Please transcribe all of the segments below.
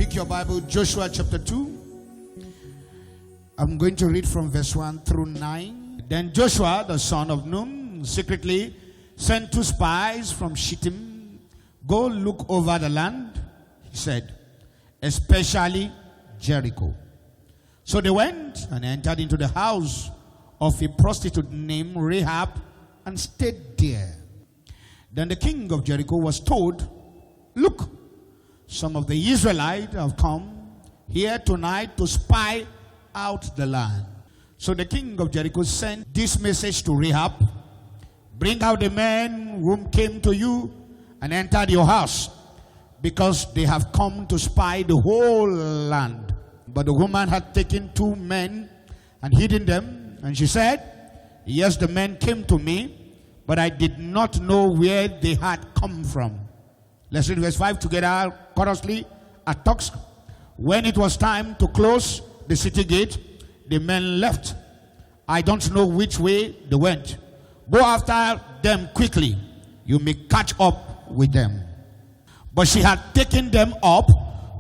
Pick your Bible, Joshua chapter 2. I'm going to read from verse 1 through 9. Then Joshua, the son of Nun, secretly sent 2 spies from Shittim. Go look over the land, he said, especially Jericho. So they went and entered into the house of a prostitute named Rahab and stayed there. Then the king of Jericho was told, look, some of the Israelites have come here tonight to spy out the land. So the king of Jericho sent this message to Rahab: bring out the men whom came to you and entered your house, because they have come to spy the whole land. But the woman had taken 2 men and hidden them, and she said, yes, the men came to me, but I did not know where they had come from. Let's read verse 5 together, chorously, at talks. When it was time to close the city gate, the men left. I don't know which way they went. Go after them quickly. You may catch up with them. But she had taken them up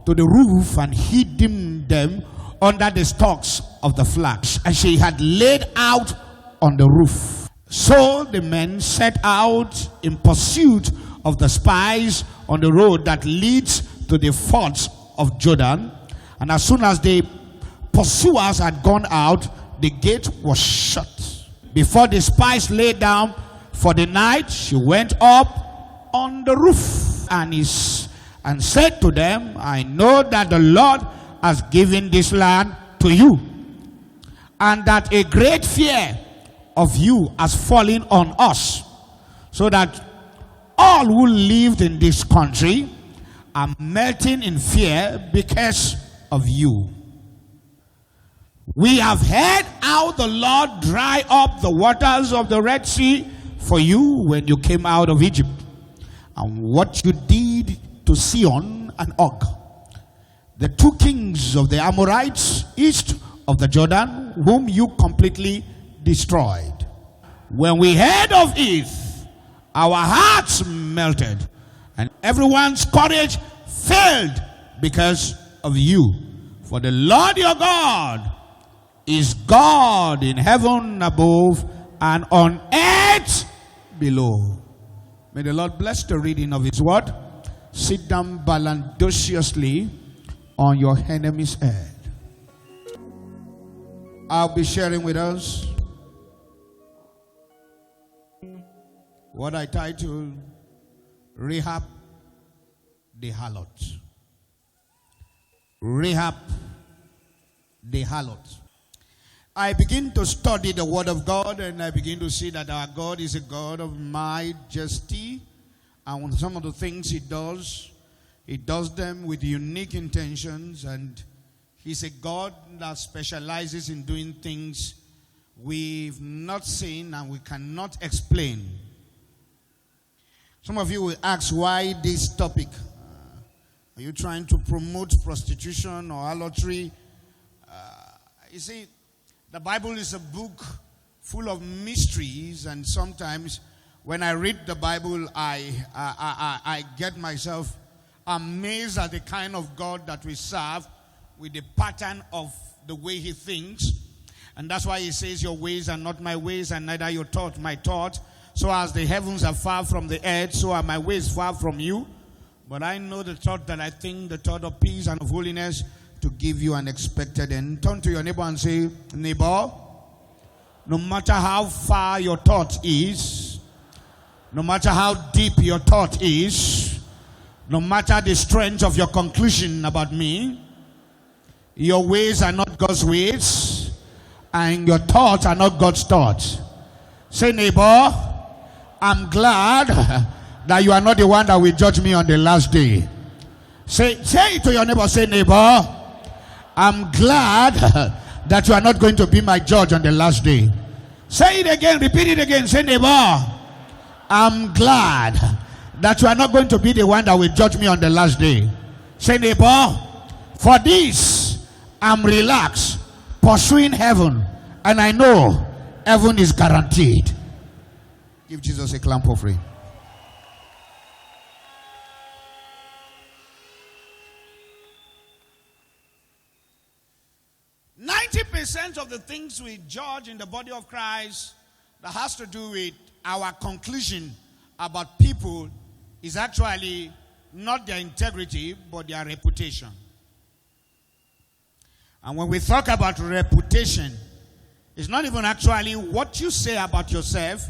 to the roof and hidden them under the stalks of the flax, and she had laid out on the roof. So the men set out in pursuit of the spies on the road that leads to the fords of Jordan. And as soon as the pursuers had gone out, the gate was shut. Before the spies lay down for the night, she went up on the roof and said to them, I know that the Lord has given this land to you, and that a great fear of you has fallen on us, so that all who lived in this country are melting in fear because of you. We have heard how the Lord dried up the waters of the Red Sea for you when you came out of Egypt, and what you did to Sihon and Og, the 2 kings of the Amorites east of the Jordan, whom you completely destroyed. When we heard of it, our hearts melted, and everyone's courage failed because of you. For the Lord your God is God in heaven above and on earth below. May the Lord bless the reading of his word. Sit down balandociously on your enemy's head. I'll be sharing with us what I titled Rahab the Harlot. Rahab the Harlot. I begin to study the word of God, and I begin to see that our God is a God of majesty, and some of the things he does them with unique intentions, and he's a God that specializes in doing things we've not seen and we cannot explain. Some of you will ask, why this topic? Are you trying to promote prostitution or harlotry? You see, the Bible is a book full of mysteries, and sometimes when I read the Bible, I get myself amazed at the kind of God that we serve, with the pattern of the way he thinks. And that's why he says, your ways are not my ways, and neither your thought my thought. So as the heavens are far from the earth, so are my ways far from you. But I know the thought that I think, the thought of peace and of holiness, to give you an expected end. Turn to your neighbor and say, neighbor, no matter how far your thought is, no matter how deep your thought is, no matter the strength of your conclusion about me, your ways are not God's ways, and your thoughts are not God's thoughts. Say, neighbor, I'm glad that you are not the one that will judge me on the last day. Say it to your neighbor. Say, neighbor, I'm glad that you are not going to be my judge on the last day. Say it again. Repeat it again. Say, neighbor, I'm glad that you are not going to be the one that will judge me on the last day. Say, neighbor, for this I'm relaxed, pursuing heaven, and I know heaven is guaranteed. Give Jesus a clap offering. 90% of the things we judge in the body of Christ that has to do with our conclusion about people is actually not their integrity, but their reputation. And when we talk about reputation, it's not even actually what you say about yourself,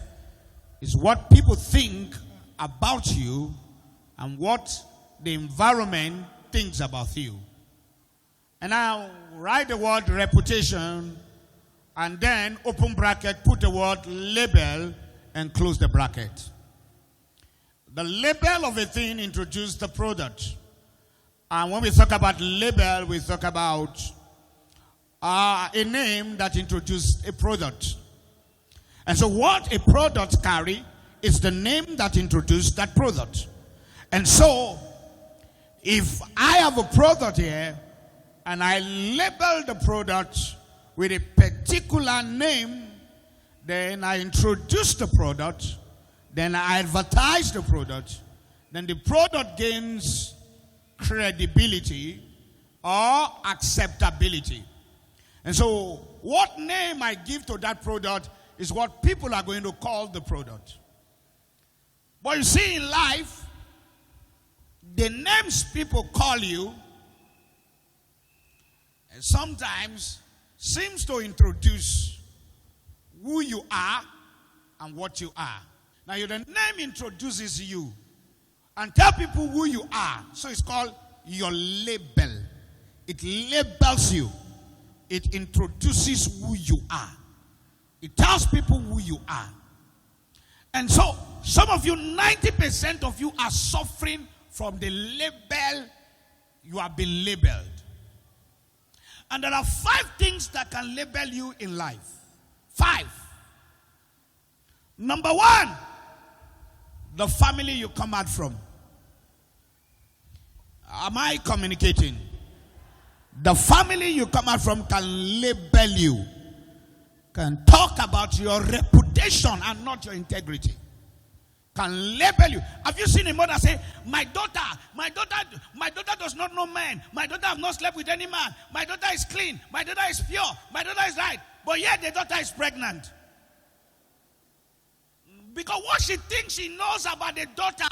it's what people think about you and what the environment thinks about you. And now write the word reputation and then open bracket, put the word label and close the bracket. The label of a thing introduces the product. And when we talk about label, we talk about a name that introduces a product. And so what a product carry is the name that introduced that product. And so if I have a product here and I label the product with a particular name, then I introduce the product, then I advertise the product, then the product gains credibility or acceptability. And so what name I give to that product is what people are going to call the product. But you see, in life, the names people call you sometimes seems to introduce who you are and what you are. Now, the name introduces you and tell people who you are. So it's called your label. It labels you. It introduces who you are. It tells people who you are. And so, some of you, 90% of you are suffering from the label you have been labeled. And there are 5 things that can label you in life. 5. Number 1, the family you come out from. Am I communicating? The family you come out from can label you, can talk about your reputation and not your integrity. Can label you. Have you seen a mother say, my daughter does not know men. My daughter has not slept with any man. My daughter is clean. My daughter is pure. My daughter is right. But yet the daughter is pregnant. Because what she thinks she knows about the daughter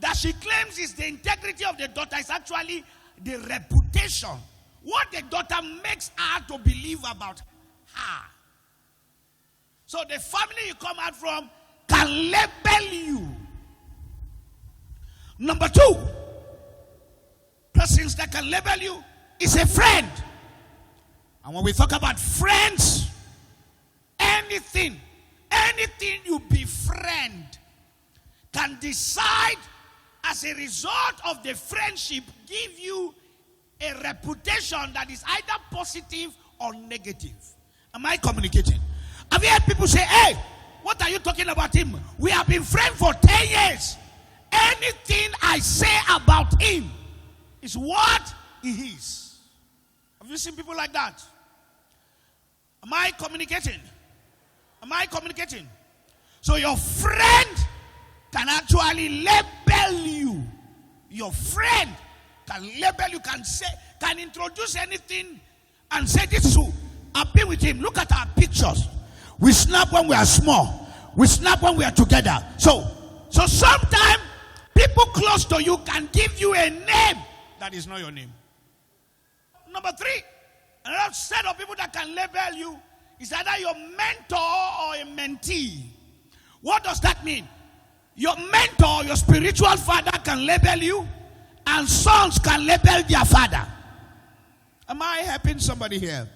that she claims is the integrity of the daughter is actually the reputation. What the daughter makes her to believe about her. So the family you come out from can label you. Number 2, persons that can label you is a friend. And when we talk about friends, anything you befriend can decide as a result of the friendship give you a reputation that is either positive or negative. Am I communicating? Have you heard people say, hey, what are you talking about him? We have been friends for 10 years. Anything I say about him is what he is. Have you seen people like that? Am I communicating? Am I communicating? So your friend can actually label you. Your friend can label you, can introduce anything and say, this is who. I've been with him. Look at our pictures. We snap when we are small. We snap when we are together. So sometimes people close to you can give you a name that is not your name. Number 3, another set of people that can label you is either your mentor or a mentee. What does that mean? Your mentor, your spiritual father can label you, and sons can label their father. Am I helping somebody here?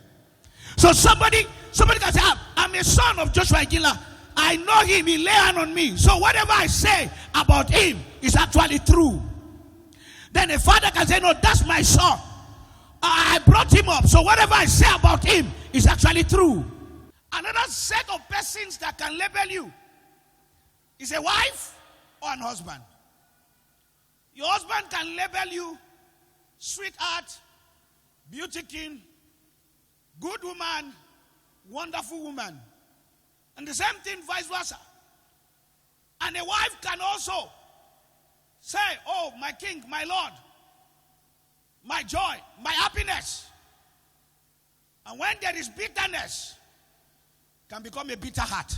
So somebody can say, I'm a son of Joshua Iginla. I know him, he lay hand on me. So whatever I say about him is actually true. Then a father can say, no, that's my son. I brought him up. So whatever I say about him is actually true. Another set of persons that can label you is a wife or an husband. Your husband can label you sweetheart, beauty king, good woman, wonderful woman. And the same thing vice versa. And a wife can also say, oh, my king, my lord, my joy, my happiness. And when there is bitterness, can become a bitter heart.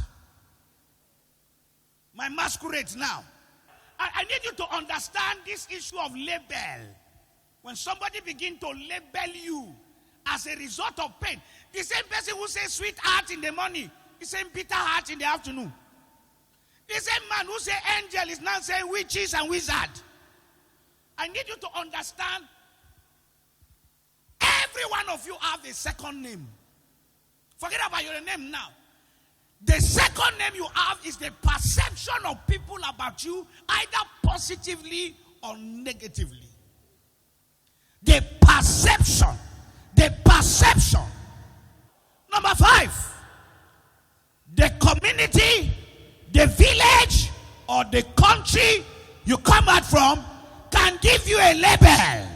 My masquerade now. I need you to understand this issue of label. When somebody begins to label you as a result of pain, the same person who says sweetheart in the morning is saying bitter heart in the afternoon. The same man who says angel is now saying witches and wizard. I need you to understand, every one of you have a second name. Forget about your name now. The second name you have is the perception of people about you, either positively or negatively. The perception. The perception. Number 5. The community, the village, or the country you come out from can give you a label.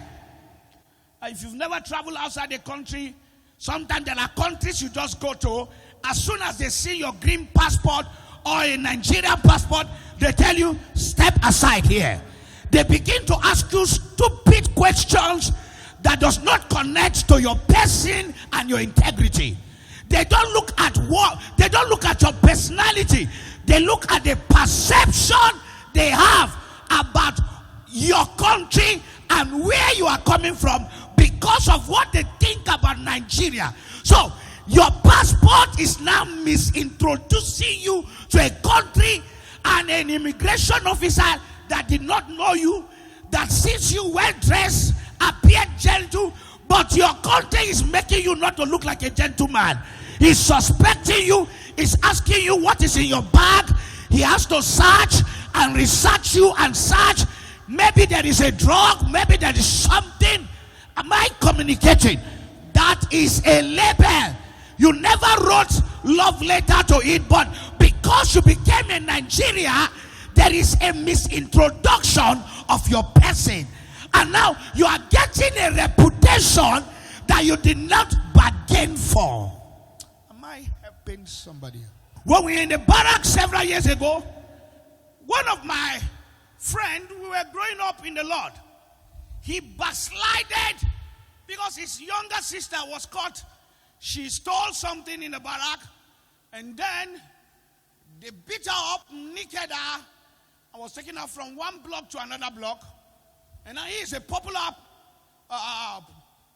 If you've never traveled outside the country, sometimes there are countries you just go to. As soon as they see your green passport or a Nigerian passport, they tell you, step aside here. They begin to ask you stupid questions that does not connect to your person and your integrity. They don't look at what, they don't look at your personality. They look at the perception they have about your country and where you are coming from because of what they think about Nigeria. So, your passport is now misintroducing you to a country and an immigration officer that did not know you, that sees you well dressed, appeared gentle, but your country is making you not to look like a gentleman. He's suspecting you, he's asking you what is in your bag. He has to search and research you and search. Maybe there is a drug, maybe there is something. Am I communicating? That is a label. You never wrote love letter to it, but because you became a Nigeria, there is a misintroduction of your person. And now you are getting a reputation that you did not bargain for. Am I helping somebody? When we were in the barracks several years ago, one of my friends, we were growing up in the Lord, he backslided because his younger sister was caught. She stole something in the barrack, and then they beat her up, naked her, and was taking her from one block to another block. And now he is a popular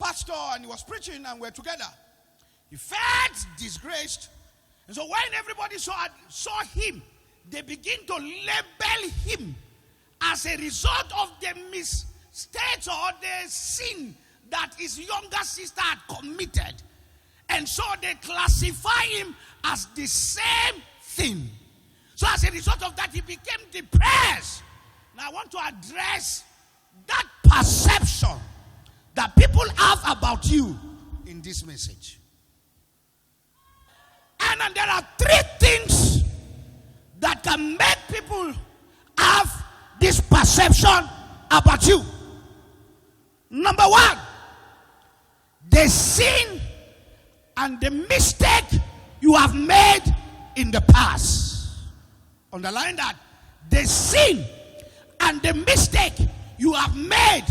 pastor, and he was preaching, and we're together. He felt disgraced. And so when everybody saw him, they begin to label him as a result of the mistake or the sin that his younger sister had committed. And so they classify him as the same thing. So as a result of that, he became depressed. Now I want to address that perception that people have about you in this message. And there are 3 things that can make people have this perception about you. Number 1, the sin and the mistake you have made in the past. Underline that. The sin and the mistake you have made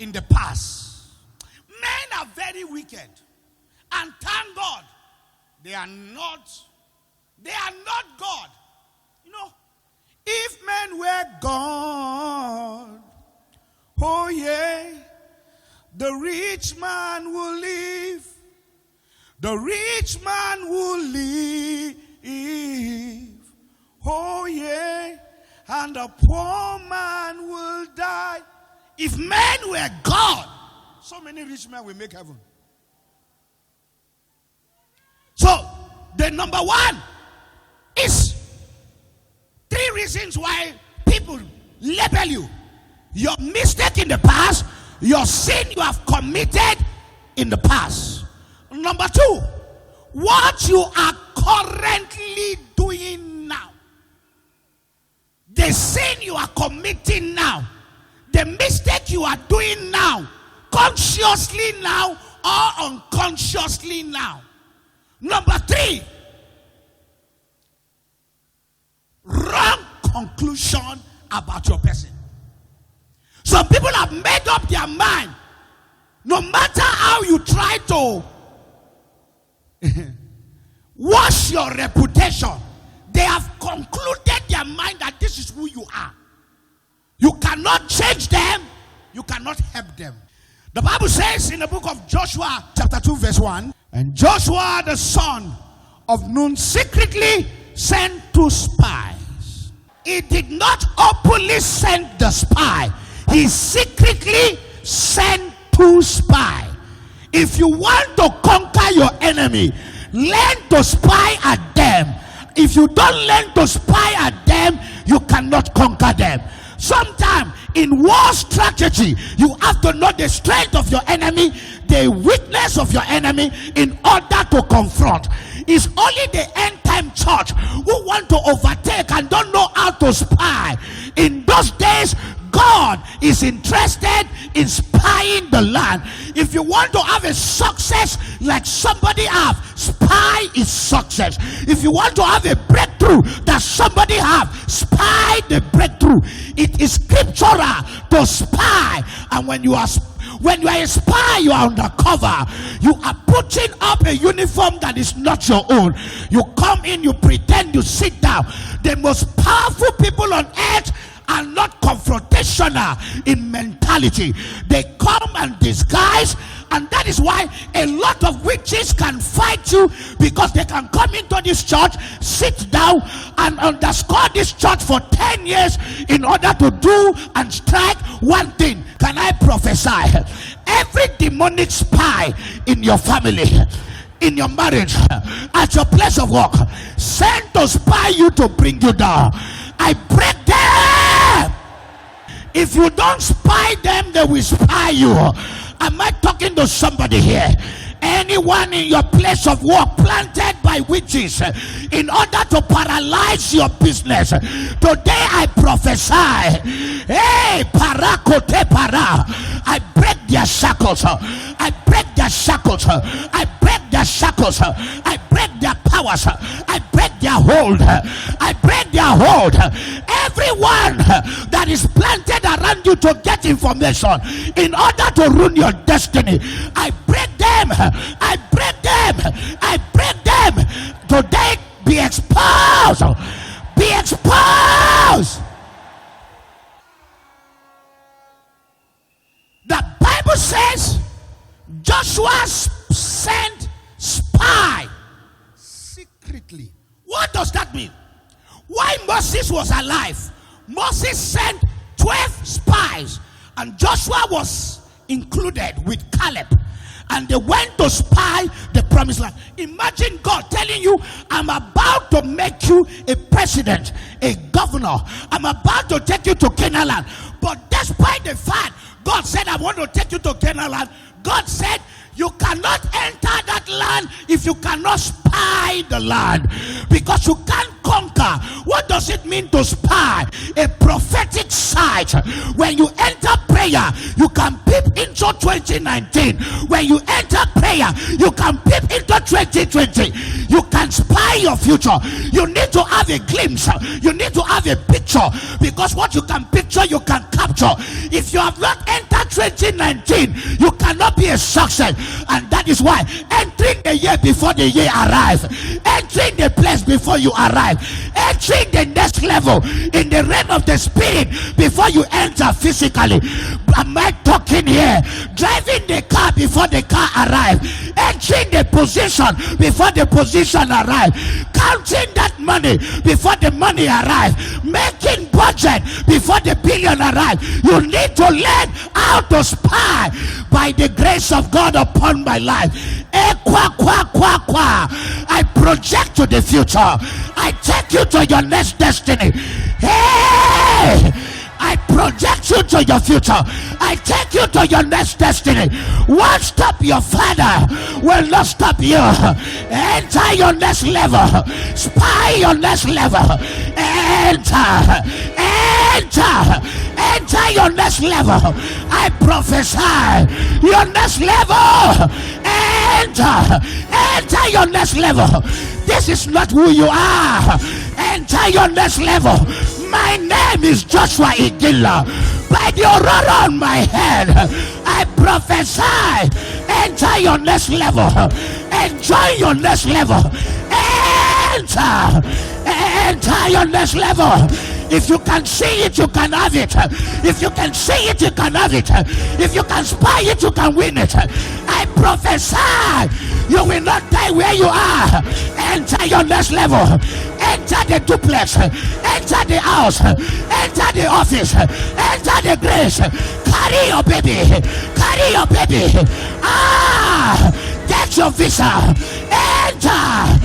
in the past. Men are very wicked. And thank God, they are not God. You know, if men were God, oh yeah, the rich man will live. The rich man will live. Oh yeah. And the poor man will die. If men were God, so many rich men will make heaven. So, the number 1 is 3 reasons why people label you. Your mistake in the past, your sin you have committed in the past. Number 2, what you are currently doing now. The sin you are committing now. The mistake you are doing now. Consciously now or unconsciously now. Number 3, wrong conclusion about your person. Some people have made up their mind. No matter how you try to What's your reputation? They have concluded their mind that this is who you are. You cannot change them. You cannot help them. The Bible says in the book of Joshua chapter 2 verse 1, and Joshua the son of Nun secretly sent 2 spies. He did not openly send the spy. He secretly sent 2 spies. If you want to conquer your enemy, learn to spy at them. If you don't learn to spy at them, you cannot conquer them. Sometimes in war strategy, you have to know the strength of your enemy, the weakness of your enemy in order to confront. It's only the end time church who want to overtake and don't know how to spy. In those days, God is interested in spying the land. If you want to have a success like somebody have, spy is success. If you want to have a breakthrough that somebody have, spy the breakthrough. It is scriptural to spy. And when you are a spy, you are undercover. You are putting up a uniform that is not your own. You come in, you pretend, you sit down. The most powerful people on earth are not confrontational in mentality. They come and disguise, and that is why a lot of witches can fight you, because they can come into this church, sit down and underscore this church for 10 years in order to do and strike one thing. Can I prophesy? Every demonic spy in your family, in your marriage, at your place of work, sent to spy you to bring you down, I break them. If you don't spy them, they will spy you. Am I talking to somebody here? Anyone in your place of work planted by witches in order to paralyze your business, today I prophesy, hey, parakote para, I break their shackles, I break their shackles, I break their shackles, I break their powers, I break their hold, I break their hold. Everyone that is planted around you to get information in order to ruin your destiny, I break them, I break them, I break them. Today, be exposed, be exposed. The Bible says Joshua sent spy secretly. What does that mean? Why Moses was alive, Moses sent 12 spies, and Joshua was included with Caleb, and they went to spy the promised land. Imagine God telling you, I'm about to make you a president, a governor. I'm about to take you to Canaan land. But despite the fact God said, I want to take you to Canaan land, God said, you cannot enter that land if you cannot spy the land, because you can't conquer. What does it mean to spy? A prophetic sight. When you enter prayer, you can peep into 2019. When you enter prayer, you can peep into 2020. You can spy your future. You need to have a glimpse. You need to have a picture, because what you can picture, you can capture. If you have not entered 2019, you cannot be a success. And that is why entering the year before the year arrives, entering the place before you arrive, entering the next level in the realm of the spirit before you enter physically. Am I talking here? Driving the car before the car arrives, entering the position before the position arrives, counting that money before the money arrives, making budget before the billion arrives. You need to learn how to spy by the grace of God upon my life. I project to the future. I take you to your next destiny. Hey, I project you to your future. I take you to your next destiny. What stop your father will not stop you. Enter your next level. Spy your next level. Enter your next level. I prophesy your next level. Enter your next level. This is not who you are. Enter your next level. My name is Joshua Iginla. By the aurora on my head, I prophesy. Enter your next level. Enjoy your next level. Enter your next level. If you can see it, you can have it. If you can see it, you can have it. If you can spy it, you can win it. I prophesy, you will not die where you are. Enter your next level. Enter the duplex. Enter the house. Enter the office. Enter the grace. Carry your baby. Carry your baby. Get your visa. Enter.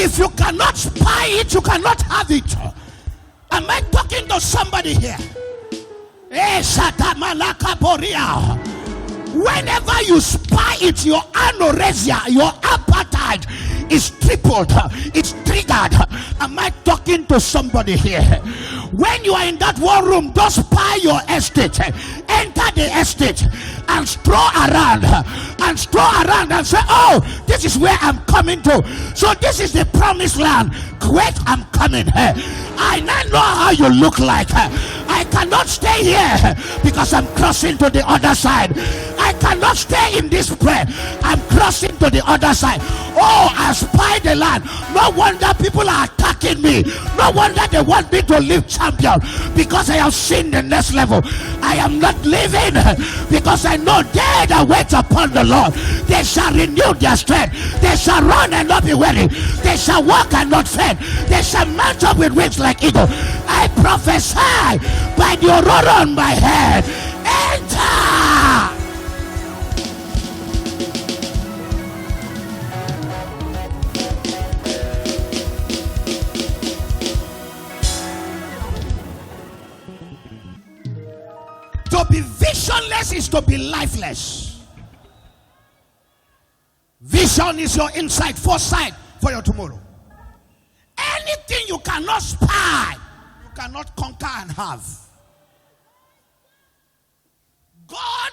If you cannot spy it, you cannot have it. Am I talking to somebody here? Whenever you spy it, your anorexia, your appetite is tripled, it's triggered. Am I talking to somebody here? When you are in that one room, don't spy your estate. Enter the estate and stroll around and say, oh, this is where I'm coming to. So this is the promised land. Wait, I'm coming. I now know how you look like. I cannot stay here because I'm crossing to the other side. I cannot stay in this prayer. I'm crossing to the other side. Oh, I spy the land. No wonder people are attacking me. No wonder they want me to live champion, because I have seen the next level. I am not living because I know they that wait upon the Lord, they shall renew their strength. They shall run and not be weary. They shall walk and not faint. They shall mount up with wings like eagle. I prophesy by the aurora on my head. Enter. To be visionless is to be lifeless. Vision is your insight, foresight for your tomorrow. Anything you cannot spy, you cannot conquer and have. God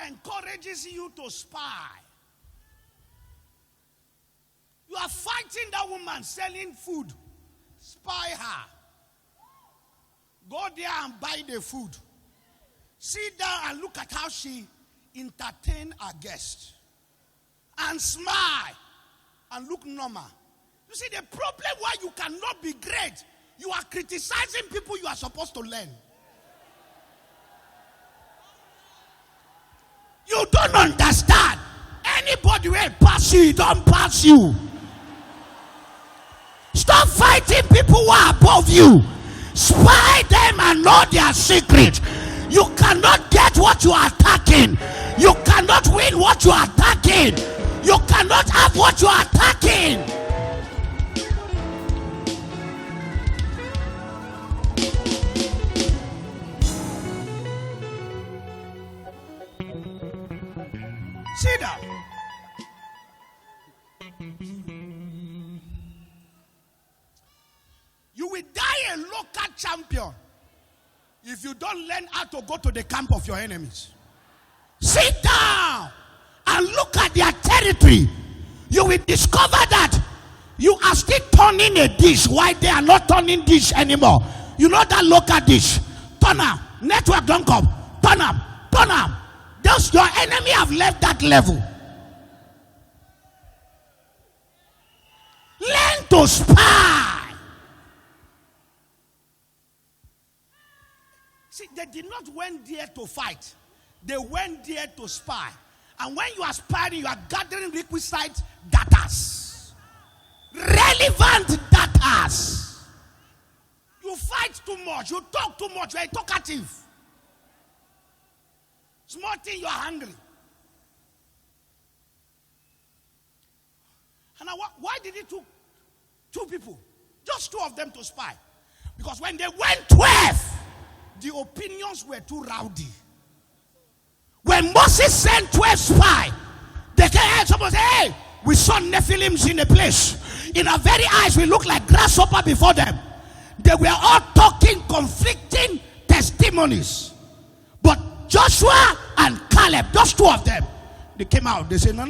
encourages you to spy. You are fighting that woman selling food. Spy her. Go there and buy the food. Sit down and look at how she entertained her guest. And smile and look normal. You see, the problem why you cannot be great, you are criticizing people you are supposed to learn. You don't understand. Anybody will pass you, don't pass you. Stop fighting people who are above you. Spy them and know their secret. You cannot get what you are attacking. You cannot win what you are attacking. You cannot have what you are attacking. Sit down. You will die a local champion if you don't learn how to go to the camp of your enemies. Sit down and look at their territory. You will discover that you are still turning a dish while they are not turning dish anymore. You know that local dish. Turn up. Network don't come. Turn up. Turn up. Those your enemy have left that level. Learn to spy. See, they did not went there to fight. They went there to spy. And when you are spying, you are gathering requisite datas. Relevant datas. You fight too much. You talk too much. You are talkative. Small thing, you are hungry. And now, why did it took two people? Just two of them to spy. Because when they went 12, the opinions were too rowdy. When Moses sent 12 spies, they came and someone said, hey, we saw Nephilims in a place. In our very eyes, we look like grasshopper before them. They were all talking conflicting testimonies. But Joshua and Caleb, those two of them, they came out. They said, no.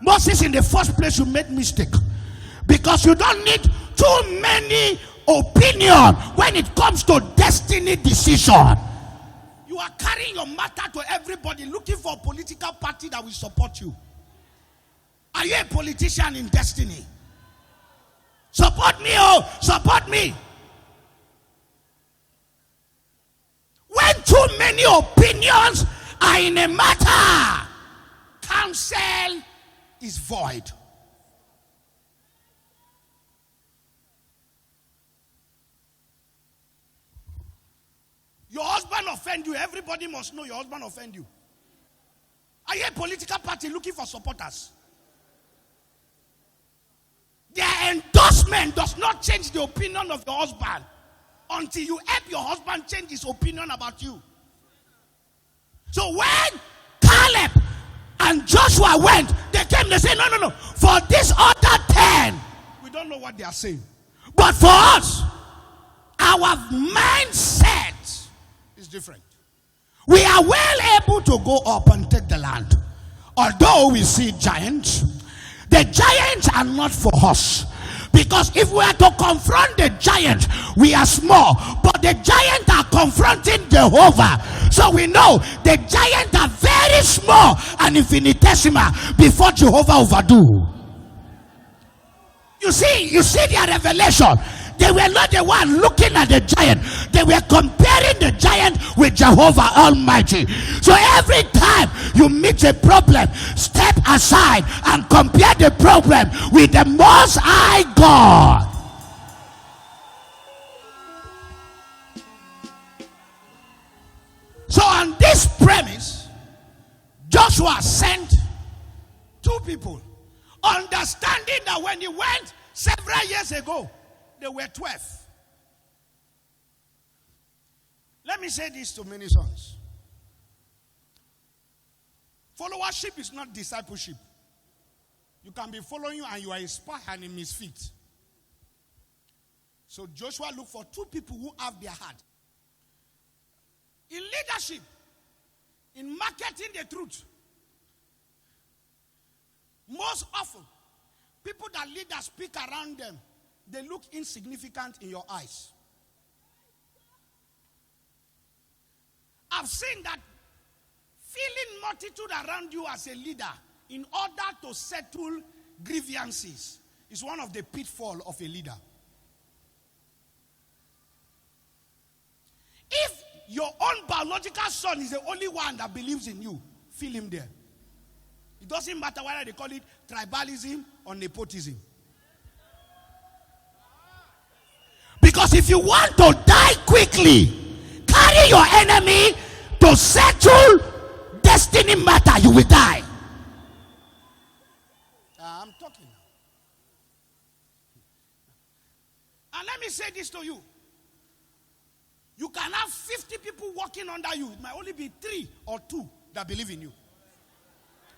Moses, in the first place, you made mistake. Because you don't need too many opinions when it comes to destiny decision. You are carrying your matter to everybody, looking for a political party that will support you. Are you a politician in destiny? Support me, oh, support me. When too many opinions are in a matter, counsel is void. Your husband offend you, everybody must know your husband offend you. Are you a political party looking for supporters? Their endorsement does not change the opinion of your husband until you help your husband change his opinion about you. So when Caleb and Joshua went, they came, they said, no. For this other 10, we don't know what they are saying. But for us, our mindset is different. We are well able to go up and take the land. Although we see giants, the giants are not for us. Because if we are to confront the giant, we are small. But the giant are confronting Jehovah. So we know the giant are very small and infinitesimal before Jehovah overdo. You see their revelation. They were not the one looking at the giant. They were comparing the giant with Jehovah Almighty. So every time you meet a problem, step aside and compare the problem with the Most High God. So on this premise, Joshua sent 2 people, understanding that when he went several years ago, there were 12. Let me say this to many sons. Followership is not discipleship. You can be following you and you are a spy and a misfit. So Joshua looked for 2 people who have their heart. In leadership, in marketing the truth, most often, people that leaders speak around them, they look insignificant in your eyes. I've seen that feeling multitude around you as a leader in order to settle grievances is one of the pitfalls of a leader. If your own biological son is the only one that believes in you, feel him there. It doesn't matter whether they call it tribalism or nepotism. Because if you want to die quickly, carry your enemy to settle destiny matter, you will die. I'm talking now. And let me say this to you. You can have 50 people working under you. It might only be 3 or 2 that believe in you.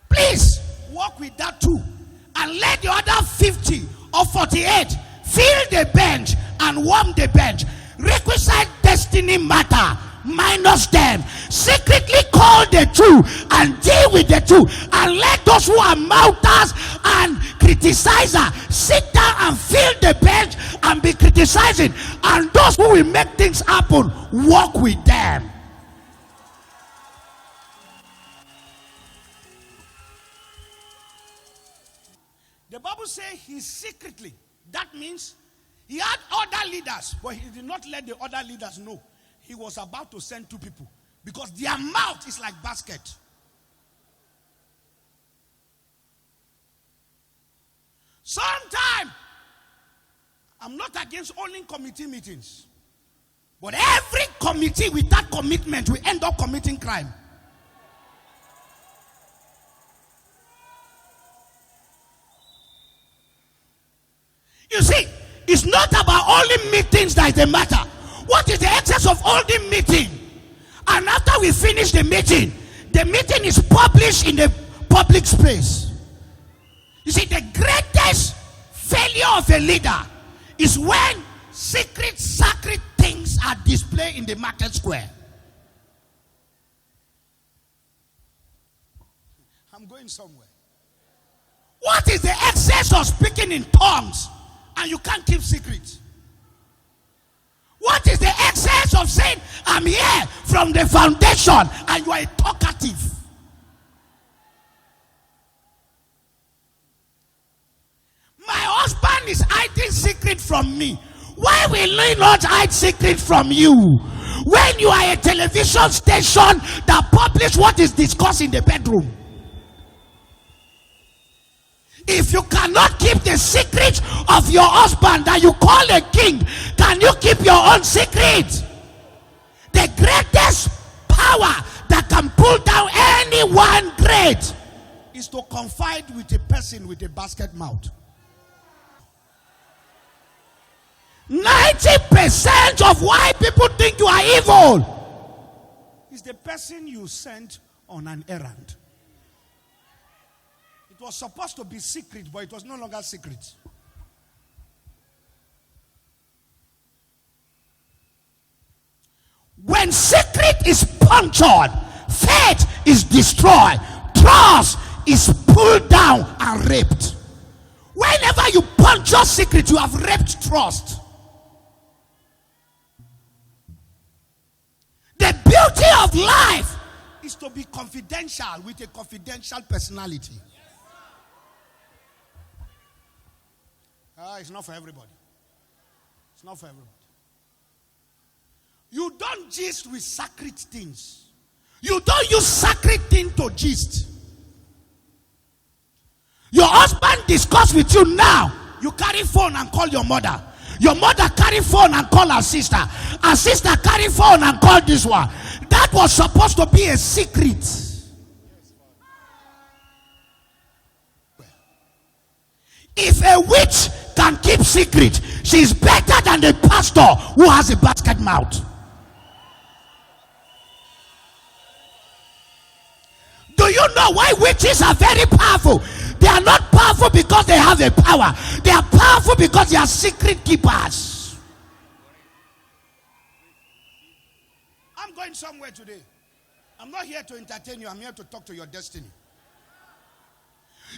Please work with that 2 and let the other 50 or 48 fill the bench and warm the bench. Requisite destiny matter minus them. Secretly call the 2 and deal with the 2, and let those who are mouters and criticizers sit down and fill the bench and be criticizing, and those who will make things happen, walk with them. The Bible says he secretly. That means he had other leaders, but he did not let the other leaders know he was about to send 2 people, because their mouth is like basket. Sometimes, I'm not against owning committee meetings, but every committee without commitment will end up committing crime. You see, it's not about only meetings that is the matter. What is the excess of holding meeting? And after we finish the meeting is published in the public space. You see, the greatest failure of a leader is when secret, sacred things are displayed in the market square. I'm going somewhere. What is the excess of speaking in tongues and you can't keep secret? What is the essence of saying, I'm here from the foundation, and you are a talkative? My husband is hiding secret from me. Why will he not hide secret from you? When you are a television station that publish what is discussed in the bedroom. If you cannot keep the secret of your husband that you call a king, can you keep your own secret? The greatest power that can pull down anyone great is to confide with a person with a basket mouth. 90% of why people think you are evil is the person you sent on an errand. It was supposed to be secret, but it was no longer secret. When secret is punctured, faith is destroyed, trust is pulled down and raped. Whenever you puncture secret, you have raped trust. The beauty of life is to be confidential with a confidential personality. It's not for everybody. It's not for everybody. You don't gist with sacred things. You don't use sacred things to gist. Your husband discuss with you now. You carry phone and call your mother. Your mother carry phone and call her sister. Her sister carry phone and call this one. That was supposed to be a secret. If a witch can keep secret, she is better than the pastor who has a basket mouth. Do you know why witches are very powerful? They are not powerful because they have a power. They are powerful because they are secret keepers. I'm going somewhere today. I'm not here to entertain you. I'm here to talk to your destiny.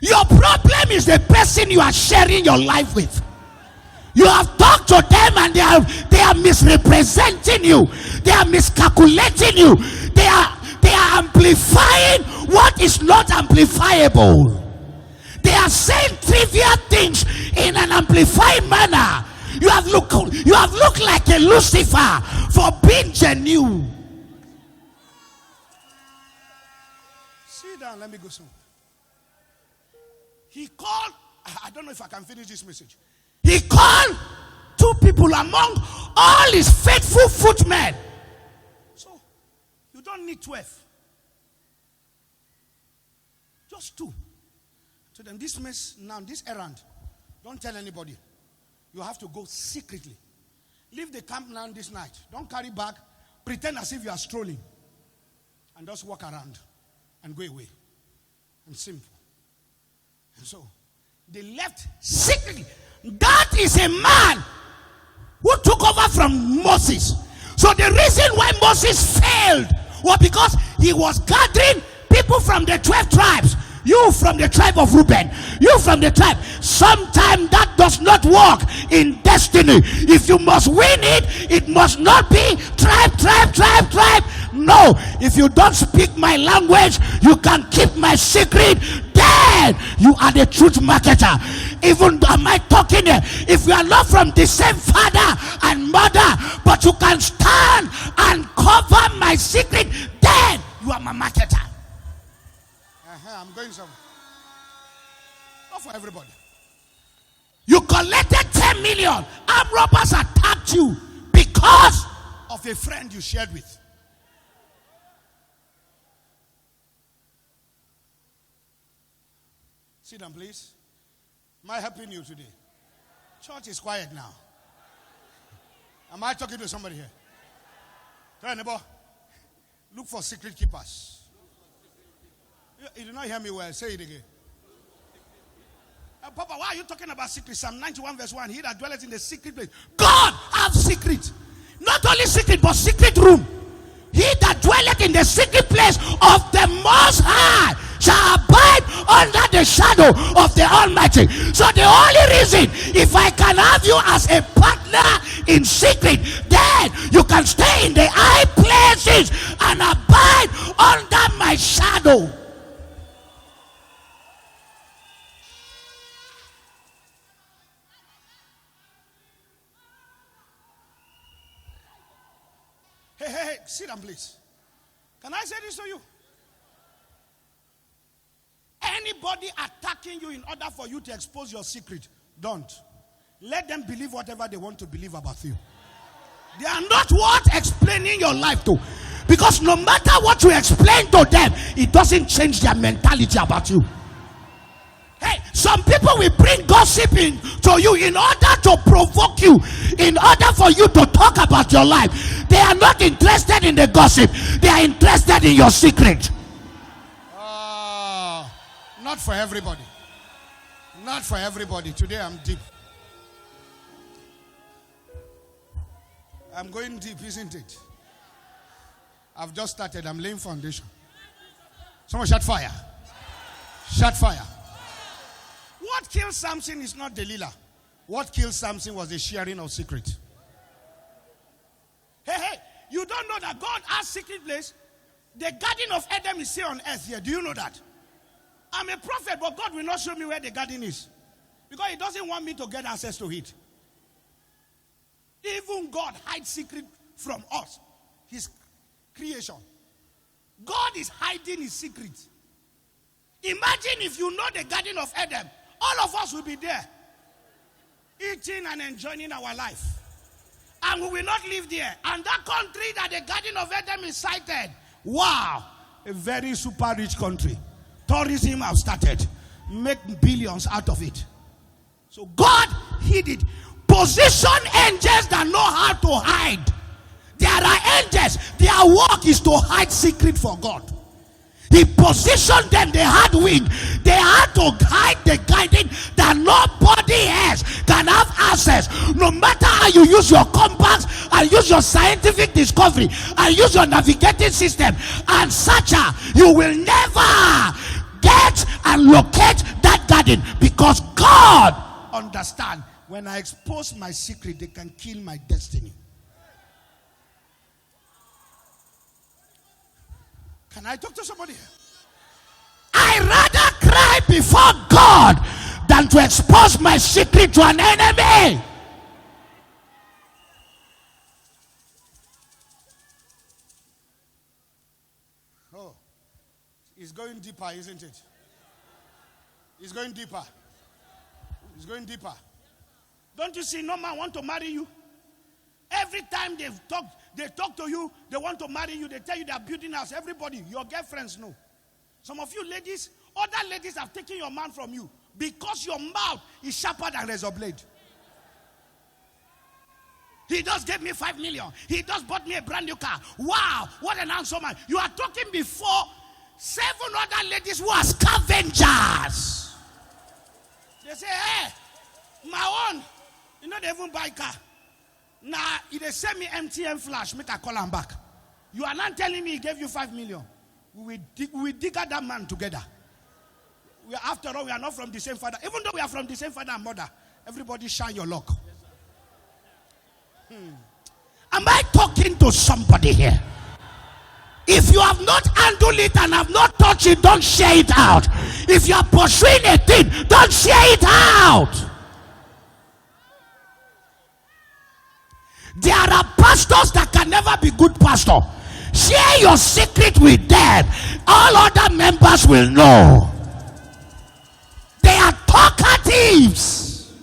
Your problem is the person you are sharing your life with. You have talked to them and they are misrepresenting you. They are miscalculating you. They are amplifying what is not amplifiable. They are saying trivial things in an amplified manner. You have looked like a Lucifer for being genuine. Sit down, let me go soon. He called, I don't know if I can finish this message. He called 2 people among all his faithful footmen. So, you don't need 12. Just 2. So then this errand, don't tell anybody. You have to go secretly. Leave the camp now this night. Don't carry bag. Pretend as if you are strolling. And just walk around and go away. And simple. And so, they left secretly. That is a man who took over from Moses. So the reason why Moses failed was because he was gathering people from the 12 tribes. You from the tribe of Reuben. You from the tribe. Sometimes that does not work in destiny. If you must win it, it must not be tribe. No. If you don't speak my language, you can keep my secret. Then you are the truth marketer. Even though am I talking here? If you are not from the same father and mother, but you can stand and cover my secret, then you are my marketer. I'm going somewhere. Not for everybody. You collected 10 million. Armed robbers attacked you because of a friend you shared with. Sit down, please. Am I helping you today? Church is quiet now. Am I talking to somebody here? Tell your neighbor, look for secret keepers. You did not hear me well. Say it again. Papa, why are you talking about secret? Psalm 91 verse 1. He that dwelleth in the secret place. God have secret. Not only secret, but secret room. He that dwelleth in the secret place of the Most High shall abide under the shadow of the Almighty. So the only reason, if I can have you as a partner in secret, then you can stay in the high places and abide under my shadow. Hey, sit down, please. Can I say this to you? Anybody attacking you in order for you to expose your secret, don't. Let them believe whatever they want to believe about you. They are not worth explaining your life to. Because no matter what you explain to them, it doesn't change their mentality about you. Hey, some people will bring gossip in to you in order to provoke you, in order for you to talk about your life. They are not interested in the gossip. They are interested in your secret. Not for everybody. Not for everybody. Today I'm deep. I'm going deep, isn't it? I've just started. I'm laying foundation. Someone shout fire. Shout fire. What killed Samson is not Delilah. What killed Samson was the sharing of secret. Hey, you don't know that God has secret place? The garden of Eden is here on earth here. Do you know that? I'm a prophet, but God will not show me where the garden is. Because he doesn't want me to get access to it. Even God hides secret from us. His creation. God is hiding his secret. Imagine if you know the garden of Eden. All of us will be there. Eating and enjoying our life. And we will not live there. And that country that the garden of Eden is sited. Wow. A very super rich country. Tourism have started. Make billions out of it. So God hid it. Position angels that know how to hide. There are angels. Their work is to hide secret for God. He positioned them. They had wing. They had to hide the guidance that nobody else can have access. No matter how you use your compass and use your scientific discovery and use your navigating system and search, you will never get and locate that garden, because God understands. When I expose my secret, they can kill my destiny. Can I talk to somebody here? I rather cry before God than to expose my secret to an enemy. Oh, it's going deeper, isn't it? It's going deeper. It's going deeper. Don't you see no man want to marry you? Every time they talk to you, they want to marry you, they tell you they are building house. Everybody, your girlfriends know. Some of you ladies, other ladies have taken your man from you because your mouth is sharper than razor blade. He just gave me 5 million. He just bought me a brand new car. Wow, what an handsome man. You are talking before 7 other ladies who are scavengers. They say, hey, my own, you know they even buy car. Now, if they send me MTN flash, make a call him back. You are not telling me he gave you 5 million. We will dig at that man together. After all, we are not from the same father. Even though we are from the same father and mother, everybody shine your luck. Am I talking to somebody here? If you have not handled it and have not touched it, don't share it out. If you are pursuing a thing, don't share it out. There are pastors that can never be good pastor. Share your secret with them. All other members will know. They are talkatives.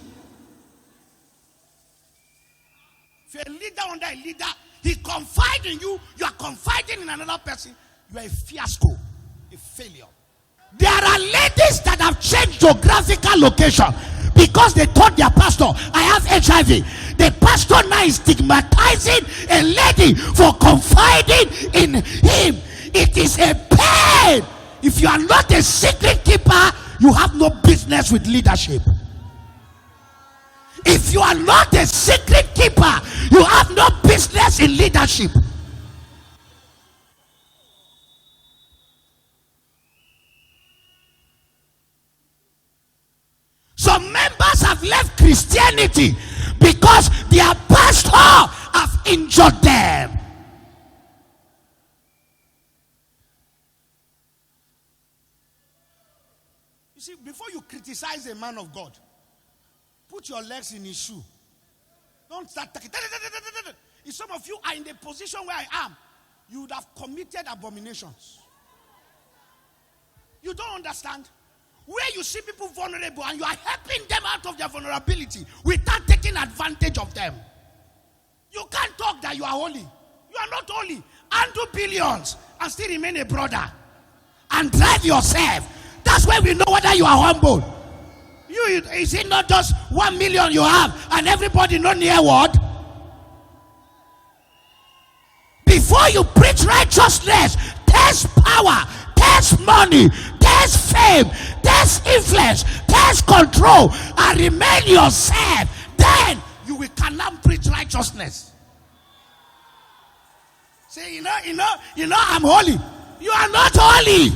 If you're a leader under a leader, he confides in you, you are confiding in another person, you are a fiasco, a failure. There are ladies that have changed geographical location because they told their pastor, I have HIV. The pastor now is stigmatizing a lady for confiding in him. It is a pain. If you are not a secret keeper, you have no business with leadership. If you are not a secret keeper, you have no business in leadership. Some members have left Christianity because their pastor have injured them. You see, before you criticize a man of God, put your legs in his shoe. Don't start talking. If some of you are in the position where I am, you would have committed abominations. You don't understand? Where you see people vulnerable and you are helping them out of their vulnerability without taking advantage of them. You can't talk that you are holy. You are not holy. And do billions and still remain a brother. And drive yourself. That's where we know whether you are humble. Is it not just 1 million you have and everybody know near word? Before you preach righteousness, there's power, there's money, there's fame, there's influence, there's control, and remain yourself. Then you cannot preach righteousness. Say, you know, I'm holy. You are not holy.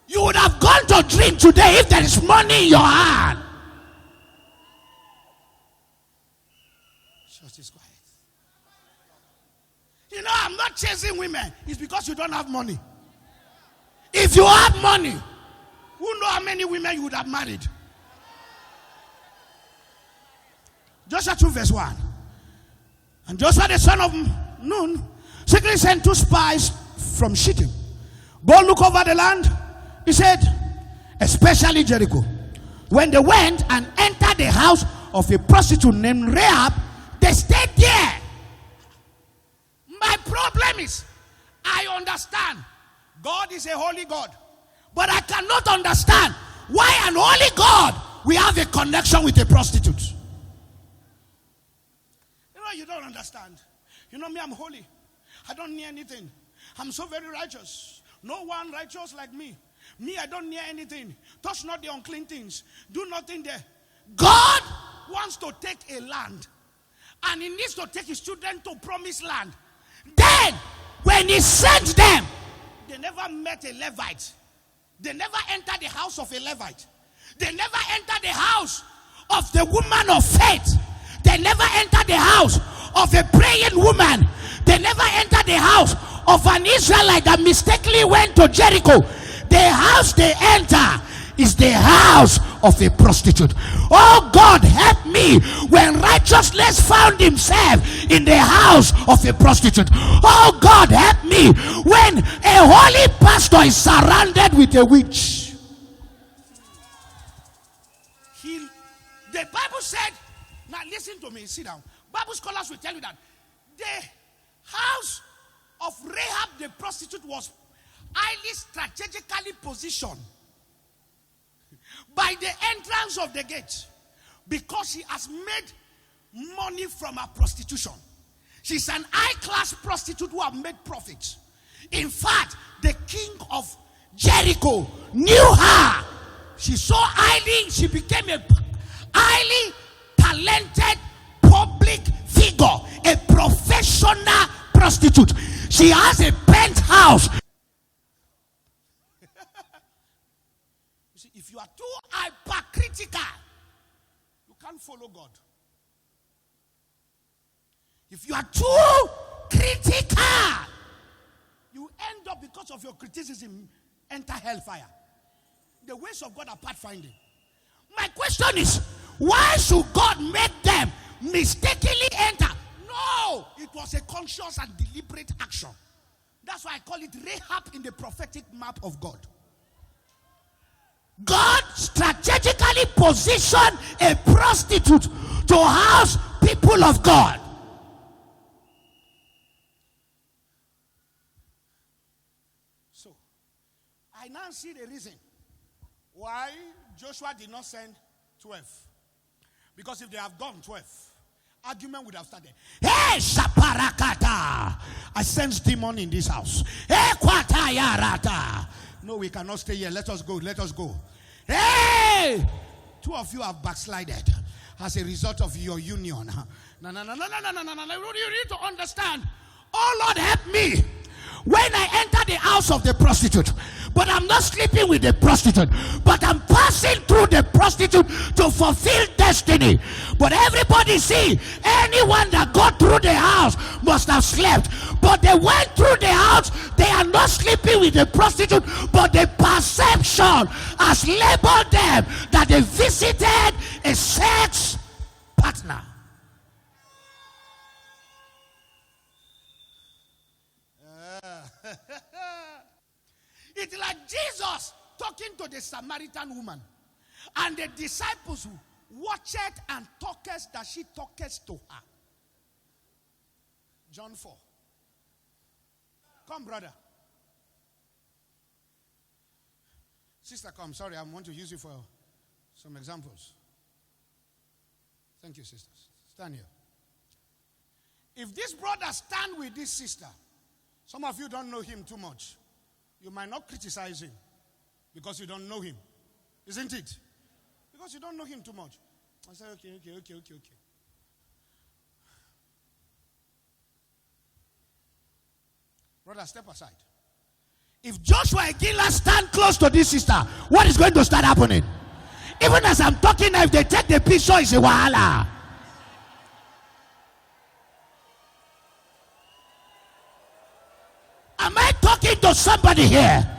You would have gone to drink today if there is money in your hand. Church is quiet. You know, I'm not chasing women. It's because you don't have money. If you have money, who know how many women you would have married? Joshua 2 verse 1. And Joshua the son of Nun secretly sent 2 spies from Shittim. Go look over the land. He said, especially Jericho. When they went and entered the house of a prostitute named Rahab, they stayed there. My problem is, I understand God is a holy God, but I cannot understand why an holy God will have a connection with a prostitute. You don't understand. You know me, I'm holy. I don't need anything. I'm so very righteous. No one righteous like me. Me, I don't need anything. Touch not the unclean things. Do nothing there. God wants to take a land, and he needs to take his children to promised land. Then, when he sent them, they never met a Levite. They never entered the house of a Levite. They never entered the house of the woman of faith. They never entered the house of a praying woman. They never entered the house of an Israelite that mistakenly went to Jericho. The house they enter is the house of a prostitute. Oh God, help me when righteousness found himself in the house of a prostitute. Oh God, help me when a holy pastor is surrounded with a witch. The Bible said, now listen to me, sit down. Bible scholars will tell you that the house of Rahab the prostitute was highly strategically positioned by the entrance of the gate, because she has made money from her prostitution. She's an high-class prostitute who have made profits. In fact, the king of Jericho knew her. She she became a highly talented public figure, a professional prostitute. She has a penthouse. You see, if you are too hypercritical, you can't follow God. If you are too critical, you end up, because of your criticism, enter hellfire. The ways of God are pathfinding. My question is, why should God make them mistakenly enter? No, it was a conscious and deliberate action. That's why I call it Rahab in the prophetic map of God. God strategically positioned a prostitute to house people of God. So, I now see the reason why Joshua did not send 12. Because if they have gone 12, argument would have started. Hey, Shaparakata! I sense demon in this house. Hey, Kwatayarata! No, we cannot stay here. Let us go. Let us go. Hey! 2 of you have backslided as a result of your union. No. You need to understand. Oh, Lord, help me when I enter the house of the prostitute. but I'm not sleeping with the prostitute, but I'm passing through the prostitute to fulfill destiny. But everybody see, anyone that got through the house must have slept, but they went through the house. They are not sleeping with the prostitute, but the perception has labeled them that they visited a sex partner. It's like Jesus talking to the Samaritan woman, and the disciples watched and talked that she talked to her. John 4. Come, brother. Sister, come. Sorry, I want to use you for some examples. Thank you, sisters. Stand here. If this brother stand with this sister, some of you don't know him too much. You might not criticize him because you don't know him. Isn't it? Because you don't know him too much. I say, okay. Brother, step aside. If Joshua Iginla stand close to this sister, what is going to start happening? Even as I'm talking, if they take the picture, it's a wahala. Am I talking to somebody here?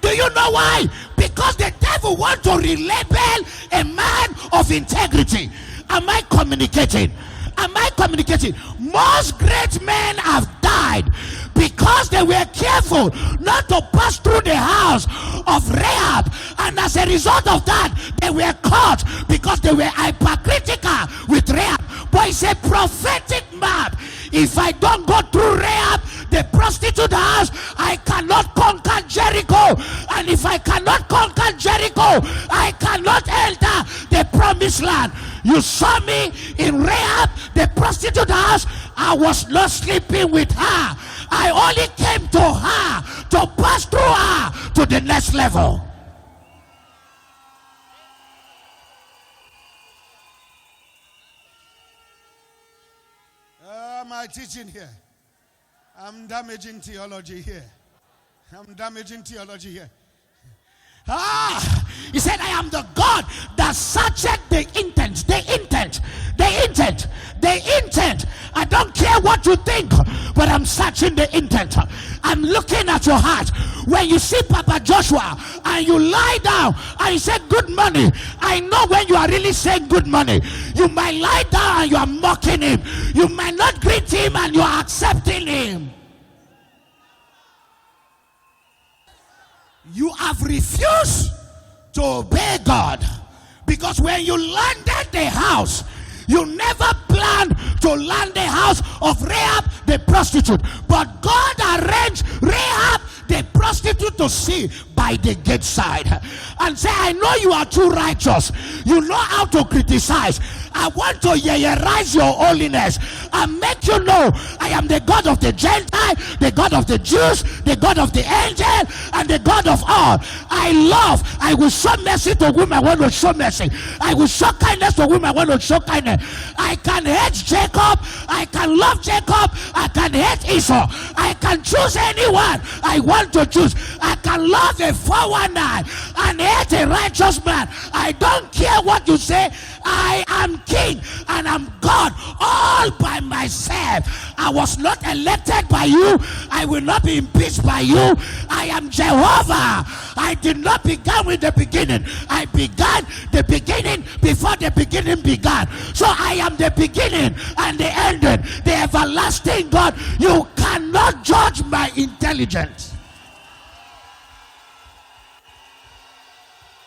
Do you know why? Because the devil wants to relabel a man of integrity. Am I communicating? Am I communicating? Most great men have died because they were careful not to pass through the house of Rahab, and as a result of that, they were caught because they were hypercritical with Rahab. But it's a prophetic map. If I don't go through Rahab, the prostitute house, I cannot conquer Jericho. And if I cannot conquer Jericho, I cannot enter the promised land. You saw me in Rahab, the prostitute house. I was not sleeping with her. I only came to her to pass through her to the next level. Am I teaching here? I'm damaging theology here. He said, I am the God that searcheth the intent. I don't care what you think, but I'm searching the intent. I'm looking at your heart. When you see Papa Joshua and you lie down and you say good money, I know when you are really saying good money. You might lie down and you are mocking him. You might not greet him and you are accepting him. You have refused to obey God, because when you landed the house, you never planned to land the house of Rahab the prostitute, but God arranged Rahab the prostitute to see by the gate side and say, I know you are too righteous. You know how to criticize. I want to rise your holiness and make you know I am the God of the Gentile, the God of the Jews, the God of the angel, and the God of all. I will show mercy to whom I want to show mercy. I will show kindness to whom I want to show kindness. I can hate Jacob, I can love Jacob, I can hate Esau. I can choose anyone I want to choose. I can love a 419 and hate a righteous man. I don't care what you say. I am king and I'm God all by myself. I was not elected by you. I will not be impeached by you. I am Jehovah. I did not begin with the beginning. I began the beginning before the beginning began. So I am the beginning and the ending, the everlasting God. You cannot judge my intelligence.